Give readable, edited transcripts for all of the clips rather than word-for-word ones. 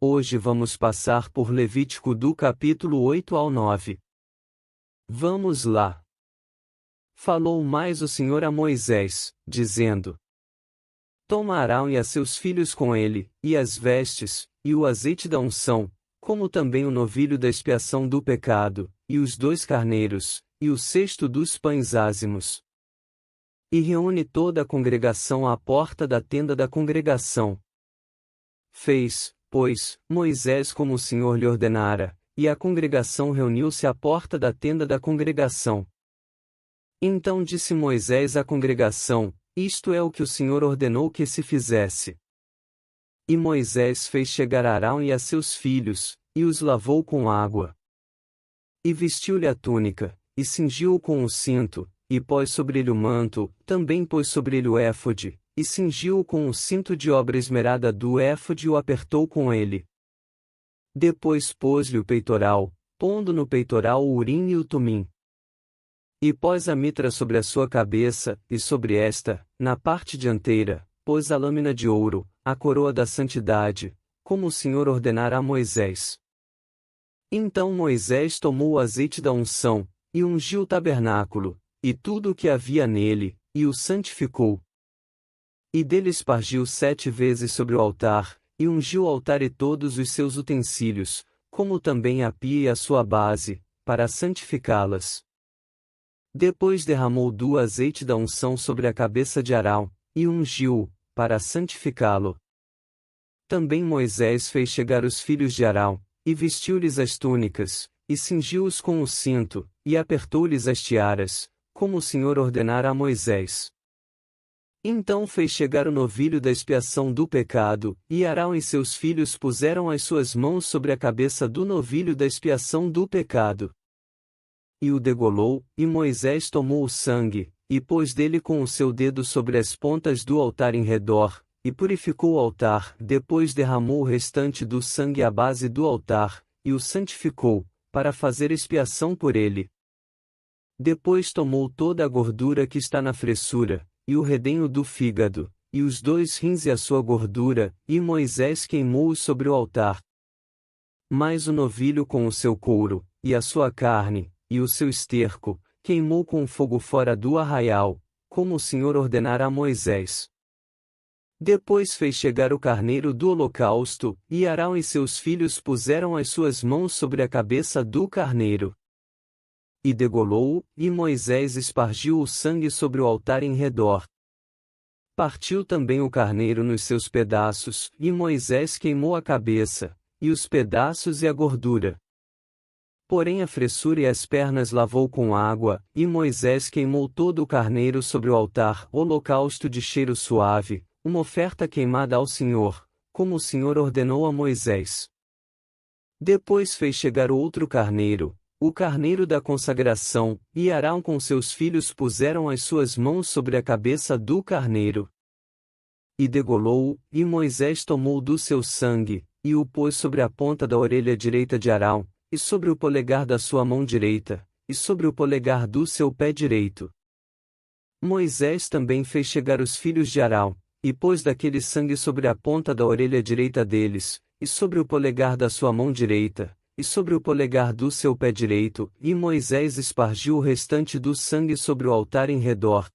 Hoje vamos passar por Levítico do capítulo 8 ao 9. Vamos lá. Falou mais o Senhor a Moisés, dizendo: Toma Arão e a seus filhos com ele, e as vestes, e o azeite da unção, como também o novilho da expiação do pecado, e os 2 carneiros, e o cesto dos pães ázimos. E reúne toda a congregação à porta da tenda da congregação. Fez, pois, Moisés como o Senhor lhe ordenara, e a congregação reuniu-se à porta da tenda da congregação. Então disse Moisés à congregação: Isto é o que o Senhor ordenou que se fizesse. E Moisés fez chegar a Arão e a seus filhos, e os lavou com água. E vestiu-lhe a túnica, e cingiu-o com o cinto, e pôs sobre ele o manto, também pôs sobre ele o éfode, e cingiu-o com o cinto de obra esmerada do éfode e o apertou com ele. Depois pôs-lhe o peitoral, pondo no peitoral o urim e o tumim. E pôs a mitra sobre a sua cabeça, e sobre esta, na parte dianteira, pôs a lâmina de ouro, a coroa da santidade, como o Senhor ordenara a Moisés. Então Moisés tomou o azeite da unção, e ungiu o tabernáculo, e tudo o que havia nele, e o santificou. E dele espargiu 7 vezes sobre o altar, e ungiu o altar e todos os seus utensílios, como também a pia e a sua base, para santificá-las. Depois derramou do azeite da unção sobre a cabeça de Arão, e ungiu-o, para santificá-lo. Também Moisés fez chegar os filhos de Arão, e vestiu-lhes as túnicas, e cingiu-os com o cinto, e apertou-lhes as tiaras, como o Senhor ordenara a Moisés. Então fez chegar o novilho da expiação do pecado, e Arão e seus filhos puseram as suas mãos sobre a cabeça do novilho da expiação do pecado. E o degolou, e Moisés tomou o sangue, e pôs dele com o seu dedo sobre as pontas do altar em redor, e purificou o altar. Depois derramou o restante do sangue à base do altar, e o santificou, para fazer expiação por ele. Depois tomou toda a gordura que está na fressura, e o redenho do fígado, e os 2 rins e a sua gordura, e Moisés queimou-os sobre o altar. Mas o novilho com o seu couro, e a sua carne, e o seu esterco, queimou com fogo fora do arraial, como o Senhor ordenara a Moisés. Depois fez chegar o carneiro do holocausto, e Arão e seus filhos puseram as suas mãos sobre a cabeça do carneiro. E degolou-o, e Moisés espargiu o sangue sobre o altar em redor. Partiu também o carneiro nos seus pedaços, e Moisés queimou a cabeça, e os pedaços e a gordura. Porém a fressura e as pernas lavou com água, e Moisés queimou todo o carneiro sobre o altar, holocausto de cheiro suave, uma oferta queimada ao Senhor, como o Senhor ordenou a Moisés. Depois fez chegar outro carneiro, o carneiro da consagração, e Arão com seus filhos puseram as suas mãos sobre a cabeça do carneiro. E degolou-o, e Moisés tomou do seu sangue, e o pôs sobre a ponta da orelha direita de Arão, e sobre o polegar da sua mão direita, e sobre o polegar do seu pé direito. Moisés também fez chegar os filhos de Arão, e pôs daquele sangue sobre a ponta da orelha direita deles, e sobre o polegar da sua mão direita, e sobre o polegar do seu pé direito, e Moisés espargiu o restante do sangue sobre o altar em redor.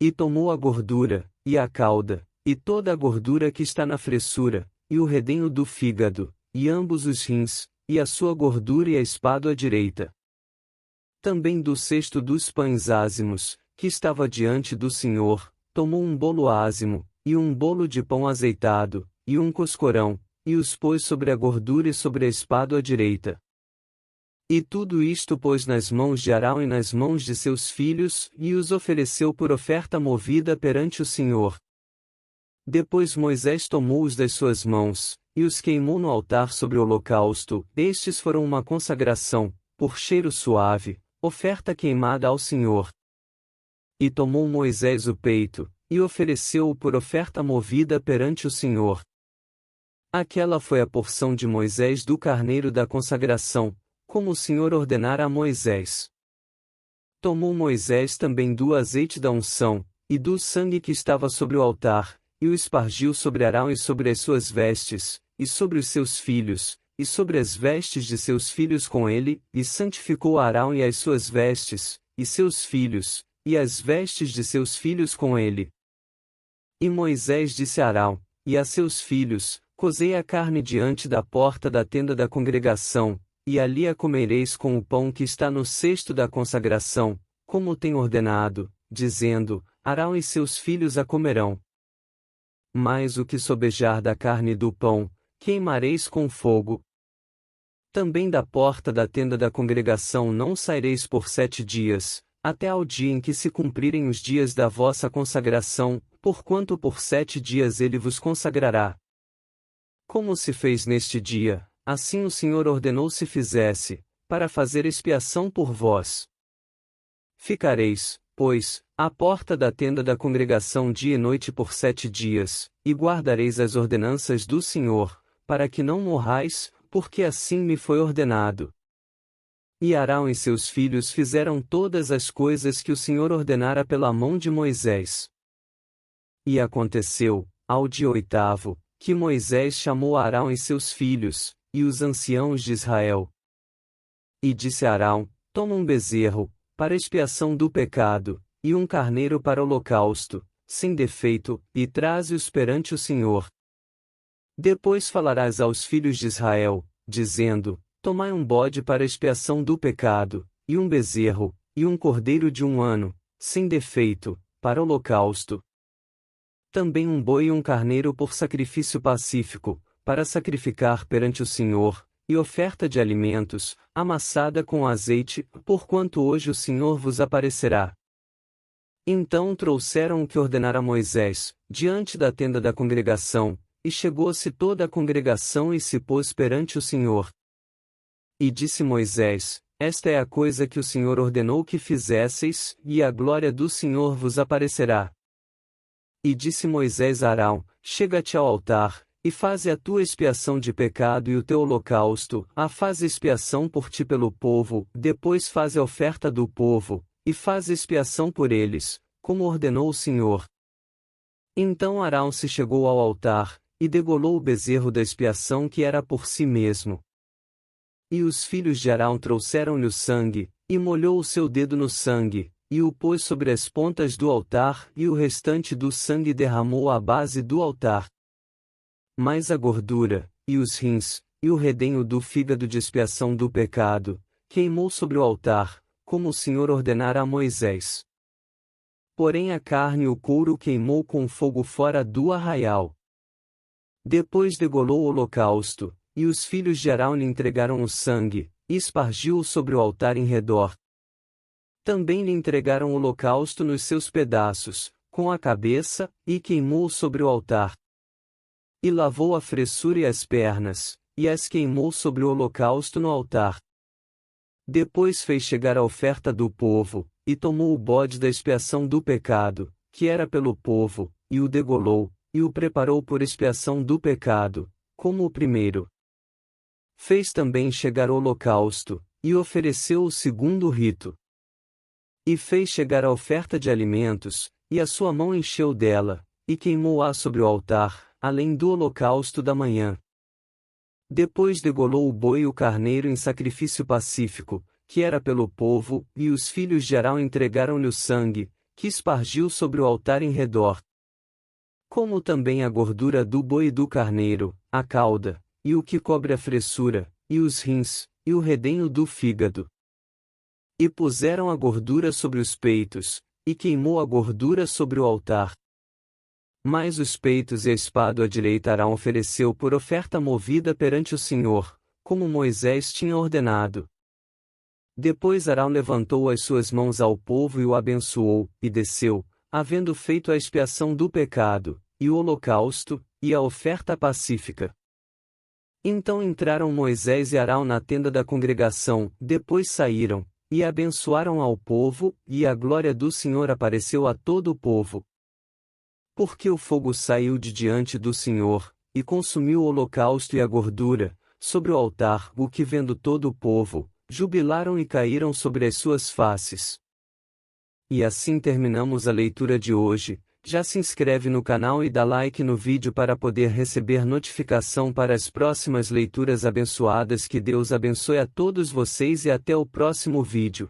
E tomou a gordura, e a cauda, e toda a gordura que está na fressura, e o redenho do fígado, e ambos os rins, e a sua gordura e a espádua direita. Também do cesto dos pães ázimos, que estava diante do Senhor, tomou um bolo ázimo, e um bolo de pão azeitado, e um coscorão, e os pôs sobre a gordura e sobre a espádua direita. E tudo isto pôs nas mãos de Arão e nas mãos de seus filhos, e os ofereceu por oferta movida perante o Senhor. Depois Moisés tomou-os das suas mãos, e os queimou no altar sobre o holocausto. Estes foram uma consagração, por cheiro suave, oferta queimada ao Senhor. E tomou Moisés o peito, e ofereceu-o por oferta movida perante o Senhor. Aquela foi a porção de Moisés do carneiro da consagração, como o Senhor ordenara a Moisés. Tomou Moisés também do azeite da unção, e do sangue que estava sobre o altar, e o espargiu sobre Arão e sobre as suas vestes, e sobre os seus filhos, e sobre as vestes de seus filhos com ele, e santificou Arão e as suas vestes, e seus filhos, e as vestes de seus filhos com ele. E Moisés disse a Arão, e a seus filhos: Cozei a carne diante da porta da tenda da congregação, e ali a comereis com o pão que está no cesto da consagração, como tem ordenado, dizendo: Arão e seus filhos a comerão. Mas o que sobejar da carne e do pão, queimareis com fogo. Também da porta da tenda da congregação não saireis por 7 dias, até ao dia em que se cumprirem os dias da vossa consagração, porquanto por 7 dias ele vos consagrará. Como se fez neste dia, assim o Senhor ordenou se fizesse, para fazer expiação por vós. Ficareis, pois, à porta da tenda da congregação dia e noite por 7 dias, e guardareis as ordenanças do Senhor, para que não morrais, porque assim me foi ordenado. E Arão e seus filhos fizeram todas as coisas que o Senhor ordenara pela mão de Moisés. E aconteceu, ao dia 8º, que Moisés chamou Arão e seus filhos, e os anciãos de Israel. E disse a Arão: Toma um bezerro, para expiação do pecado, e um carneiro para holocausto, sem defeito, e traze-os perante o Senhor. Depois falarás aos filhos de Israel, dizendo: Tomai um bode para expiação do pecado, e um bezerro, e um cordeiro de 1 ano, sem defeito, para holocausto. Também um boi e um carneiro por sacrifício pacífico, para sacrificar perante o Senhor, e oferta de alimentos, amassada com azeite, porquanto hoje o Senhor vos aparecerá. Então trouxeram o que ordenara Moisés, diante da tenda da congregação, e chegou-se toda a congregação e se pôs perante o Senhor. E disse Moisés: Esta é a coisa que o Senhor ordenou que fizesseis, e a glória do Senhor vos aparecerá. E disse Moisés a Arão: Chega-te ao altar, e faze a tua expiação de pecado e o teu holocausto, faze expiação por ti pelo povo, depois faze a oferta do povo, e faze expiação por eles, como ordenou o Senhor. Então Arão se chegou ao altar, e degolou o bezerro da expiação que era por si mesmo. E os filhos de Arão trouxeram-lhe o sangue, e molhou o seu dedo no sangue, e o pôs sobre as pontas do altar, e o restante do sangue derramou à base do altar. Mas a gordura, e os rins, e o redenho do fígado de expiação do pecado, queimou sobre o altar, como o Senhor ordenara a Moisés. Porém a carne e o couro queimou com fogo fora do arraial. Depois degolou o holocausto, e os filhos de Arão lhe entregaram o sangue, e espargiu-o sobre o altar em redor. Também lhe entregaram o holocausto nos seus pedaços, com a cabeça, e queimou-o sobre o altar. E lavou a fressura e as pernas, e as queimou sobre o holocausto no altar. Depois fez chegar a oferta do povo, e tomou o bode da expiação do pecado, que era pelo povo, e o degolou, e o preparou por expiação do pecado, como o primeiro. Fez também chegar o holocausto, e ofereceu o segundo rito. E fez chegar a oferta de alimentos, e a sua mão encheu dela, e queimou-a sobre o altar, além do holocausto da manhã. Depois degolou o boi e o carneiro em sacrifício pacífico, que era pelo povo, e os filhos de Arão entregaram-lhe o sangue, que espargiu sobre o altar em redor. Como também a gordura do boi e do carneiro, a cauda, e o que cobre a fressura, e os rins, e o redenho do fígado. E puseram a gordura sobre os peitos, e queimou a gordura sobre o altar. Mas os peitos e a espádua direita Arão ofereceu por oferta movida perante o Senhor, como Moisés tinha ordenado. Depois Arão levantou as suas mãos ao povo e o abençoou, e desceu, havendo feito a expiação do pecado, e o holocausto, e a oferta pacífica. Então entraram Moisés e Arão na tenda da congregação, depois saíram, e abençoaram ao povo, e a glória do Senhor apareceu a todo o povo. Porque o fogo saiu de diante do Senhor, e consumiu o holocausto e a gordura, sobre o altar, o que vendo todo o povo, jubilaram e caíram sobre as suas faces. E assim terminamos a leitura de hoje. Já se inscreve no canal e dá like no vídeo para poder receber notificação para as próximas leituras abençoadas. Que Deus abençoe a todos vocês e até o próximo vídeo.